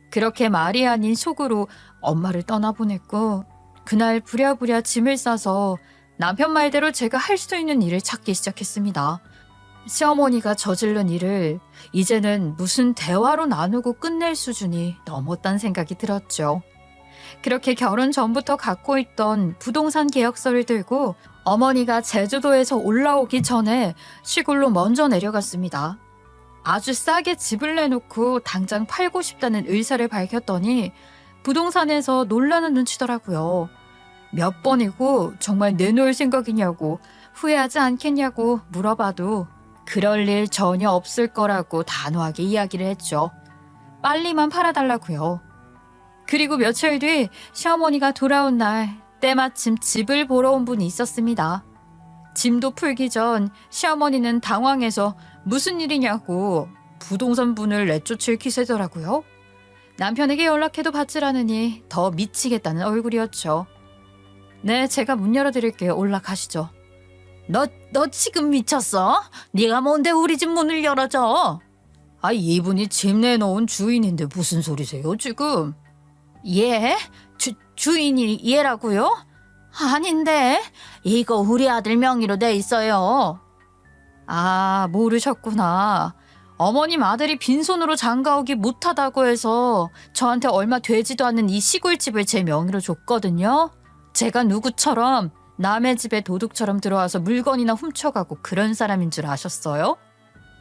그렇게 말이 아닌 속으로 엄마를 떠나보냈고, 그날 부랴부랴 짐을 싸서 남편 말대로 제가 할 수 있는 일을 찾기 시작했습니다. 시어머니가 저지른 일을 이제는 무슨 대화로 나누고 끝낼 수준이 넘었다는 생각이 들었죠. 그렇게 결혼 전부터 갖고 있던 부동산 계약서를 들고 어머니가 제주도에서 올라오기 전에 시골로 먼저 내려갔습니다. 아주 싸게 집을 내놓고 당장 팔고 싶다는 의사를 밝혔더니 부동산에서 놀라는 눈치더라고요. 몇 번이고 정말 내놓을 생각이냐고, 후회하지 않겠냐고 물어봐도 그럴 일 전혀 없을 거라고 단호하게 이야기를 했죠. 빨리만 팔아달라고요. 그리고 며칠 뒤 시어머니가 돌아온 날 때마침 집을 보러 온 분이 있었습니다. 짐도 풀기 전 시어머니는 당황해서 무슨 일이냐고 부동산 분을 내쫓을 기세더라고요. 남편에게 연락해도 받질 않으니 더 미치겠다는 얼굴이었죠. 네, 제가 문 열어드릴게요. 올라가시죠. 너 지금 미쳤어? 네가 뭔데 우리 집 문을 열어줘? 이분이 집 내놓은 주인인데 무슨 소리세요 지금? 예? 주인이 얘라고요? 아닌데, 이거 우리 아들 명의로 돼 있어요. 아, 모르셨구나. 어머님 아들이 빈손으로 장가오기 못하다고 해서 저한테 얼마 되지도 않는 이 시골집을 제 명의로 줬거든요. 제가 누구처럼 남의 집에 도둑처럼 들어와서 물건이나 훔쳐가고 그런 사람인 줄 아셨어요?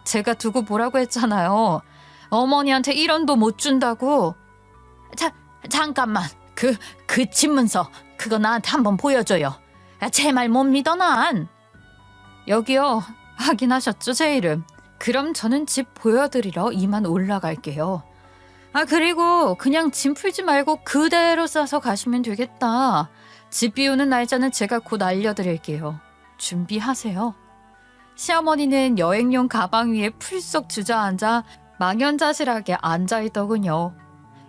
제가 두고 보라고 했잖아요. 어머니한테 1원도 못 준다고. 잠깐만, 그 집문서 그거 나한테 한번 보여줘요. 제 말 못 믿어 난. 여기요. 확인하셨죠, 제 이름. 그럼 저는 집 보여드리러 이만 올라갈게요. 그리고 그냥 짐 풀지 말고 그대로 싸서 가시면 되겠다. 집 비우는 날짜는 제가 곧 알려드릴게요. 준비하세요. 시어머니는 여행용 가방 위에 풀썩 주저앉아 망연자실하게 앉아있더군요.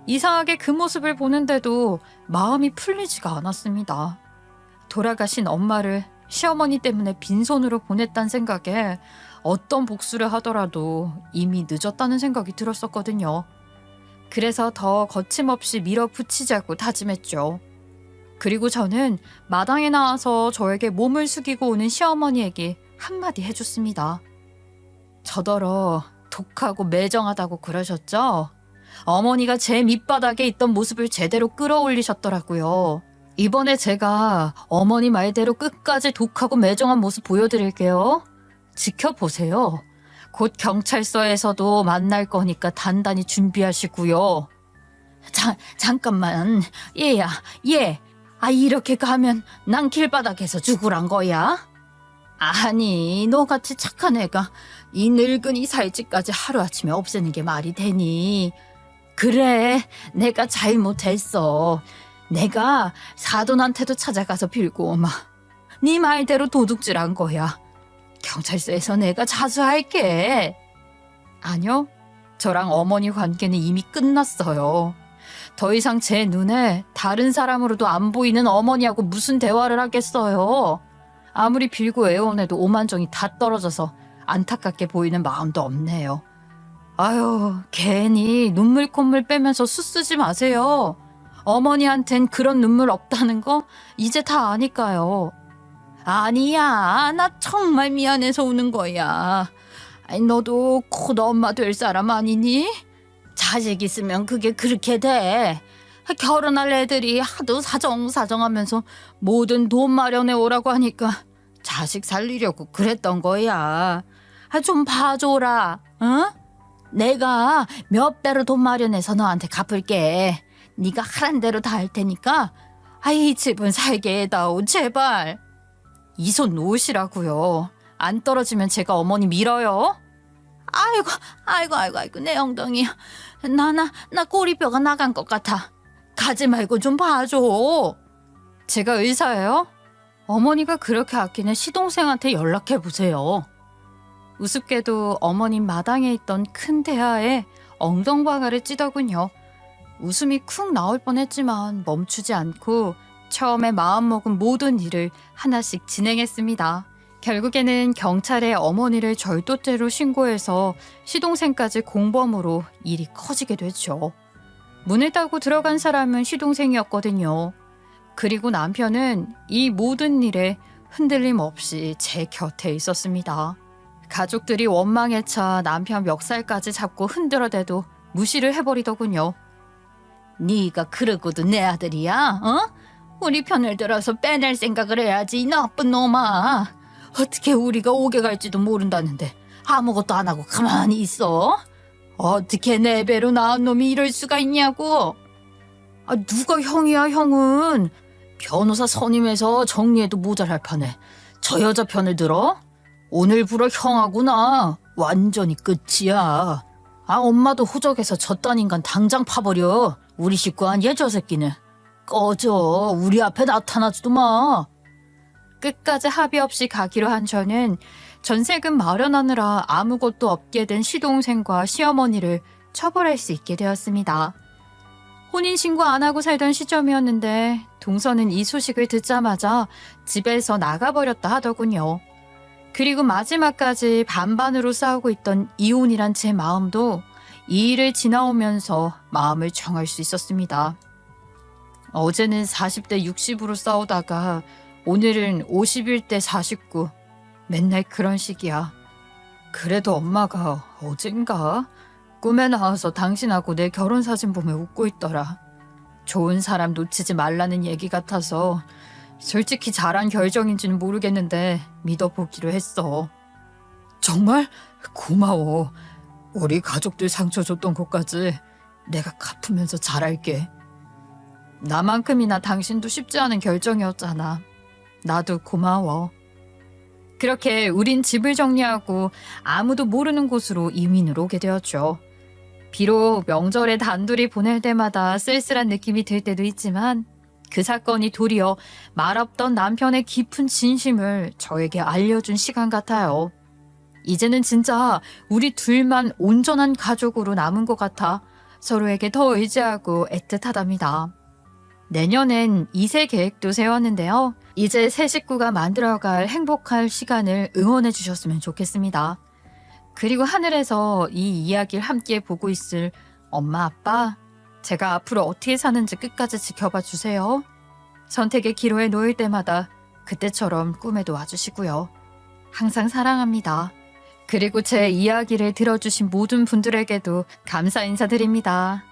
이상하게 그 모습을 보는데도 마음이 풀리지가 않았습니다. 돌아가신 엄마를 시어머니 때문에 빈손으로 보냈다는 생각에 어떤 복수를 하더라도 이미 늦었다는 생각이 들었었거든요. 그래서 더 거침없이 밀어붙이자고 다짐했죠. 그리고 저는 마당에 나와서 저에게 몸을 숙이고 오는 시어머니에게 한마디 해줬습니다. 저더러 독하고 매정하다고 그러셨죠? 어머니가 제 밑바닥에 있던 모습을 제대로 끌어올리셨더라고요. 이번에 제가 어머니 말대로 끝까지 독하고 매정한 모습 보여드릴게요. 지켜보세요. 곧 경찰서에서도 만날 거니까 단단히 준비하시고요. 잠깐만. 얘야, 얘. 이렇게 가면 난 길바닥에서 죽으란 거야? 아니, 너같이 착한 애가 이 늙은이 살찌까지 하루아침에 없애는 게 말이 되니? 그래, 내가 잘못했어. 내가 사돈한테도 찾아가서 빌고 오마. 네 말대로 도둑질한 거야. 경찰서에서 내가 자수할게. 아니요, 저랑 어머니 관계는 이미 끝났어요. 더 이상 제 눈에 다른 사람으로도 안 보이는 어머니하고 무슨 대화를 하겠어요. 아무리 빌고 애원해도 오만정이 다 떨어져서 안타깝게 보이는 마음도 없네요. 아유, 괜히 눈물 콧물 빼면서 수쓰지 마세요. 어머니한텐 그런 눈물 없다는 거 이제 다 아니까요. 아니야, 나 정말 미안해서 우는 거야. 너도 곧 엄마 될 사람 아니니? 자식 있으면 그게 그렇게 돼. 결혼할 애들이 하도 사정사정하면서 뭐든 돈 마련해 오라고 하니까 자식 살리려고 그랬던 거야. 좀 봐줘라, 응? 내가 몇 배로 돈 마련해서 너한테 갚을게. 네가 하란 대로 다 할 테니까 이 집은 살게 해다오, 제발. 이 손 놓으시라고요. 안 떨어지면 제가 어머니 밀어요. 아이고, 내 엉덩이. 나 꼬리뼈가 나간 것 같아. 가지 말고 좀 봐줘. 제가 의사예요? 어머니가 그렇게 아끼는 시동생한테 연락해 보세요. 우습게도 어머님 마당에 있던 큰 대야에 엉덩방아를 찌더군요. 웃음이 쿵 나올 뻔했지만 멈추지 않고 처음에 마음먹은 모든 일을 하나씩 진행했습니다. 결국에는 경찰에 어머니를 절도죄로 신고해서 시동생까지 공범으로 일이 커지게 됐죠. 문을 따고 들어간 사람은 시동생이었거든요. 그리고 남편은 이 모든 일에 흔들림 없이 제 곁에 있었습니다. 가족들이 원망에 차 남편 멱살까지 잡고 흔들어대도 무시를 해버리더군요. 네가 그러고도 내 아들이야? 우리 편을 들어서 빼낼 생각을 해야지, 이 나쁜 놈아. 어떻게 우리가 오게 갈지도 모른다는데 아무것도 안 하고 가만히 있어? 어떻게 내 배로 낳은 놈이 이럴 수가 있냐고. 누가 형이야, 형은. 변호사 선임해서 정리해도 모자랄 판에 저 여자 편을 들어? 오늘부로 형하구나. 완전히 끝이야. 엄마도 호적에서 저딴 인간 당장 파버려. 우리 식구 아니야, 저 새끼는. 꺼져. 우리 앞에 나타나지도 마. 끝까지 합의 없이 가기로 한 저는 전세금 마련하느라 아무것도 없게 된 시동생과 시어머니를 처벌할 수 있게 되었습니다. 혼인신고 안 하고 살던 시점이었는데 동서는 이 소식을 듣자마자 집에서 나가버렸다 하더군요. 그리고 마지막까지 반반으로 싸우고 있던 이혼이란 제 마음도 이 일을 지나오면서 마음을 정할 수 있었습니다. 어제는 40대 60으로 싸우다가 오늘은 51대 49. 맨날 그런 식이야. 그래도 엄마가 어젠가 꿈에 나와서 당신하고 내 결혼사진 보며 웃고 있더라. 좋은 사람 놓치지 말라는 얘기 같아서 솔직히 잘한 결정인지는 모르겠는데 믿어보기로 했어. 정말 고마워. 우리 가족들 상처 줬던 것까지 내가 갚으면서 잘할게. 나만큼이나 당신도 쉽지 않은 결정이었잖아. 나도 고마워. 그렇게 우린 집을 정리하고 아무도 모르는 곳으로 이민을 오게 되었죠. 비록 명절에 단둘이 보낼 때마다 쓸쓸한 느낌이 들 때도 있지만 그 사건이 도리어 말없던 남편의 깊은 진심을 저에게 알려준 시간 같아요. 이제는 진짜 우리 둘만 온전한 가족으로 남은 것 같아 서로에게 더 의지하고 애틋하답니다. 내년엔 2세 계획도 세웠는데요. 이제 새 식구가 만들어갈 행복할 시간을 응원해 주셨으면 좋겠습니다. 그리고 하늘에서 이 이야기를 함께 보고 있을 엄마, 아빠, 제가 앞으로 어떻게 사는지 끝까지 지켜봐 주세요. 선택의 기로에 놓일 때마다 그때처럼 꿈에도 와주시고요. 항상 사랑합니다. 그리고 제 이야기를 들어주신 모든 분들에게도 감사 인사드립니다.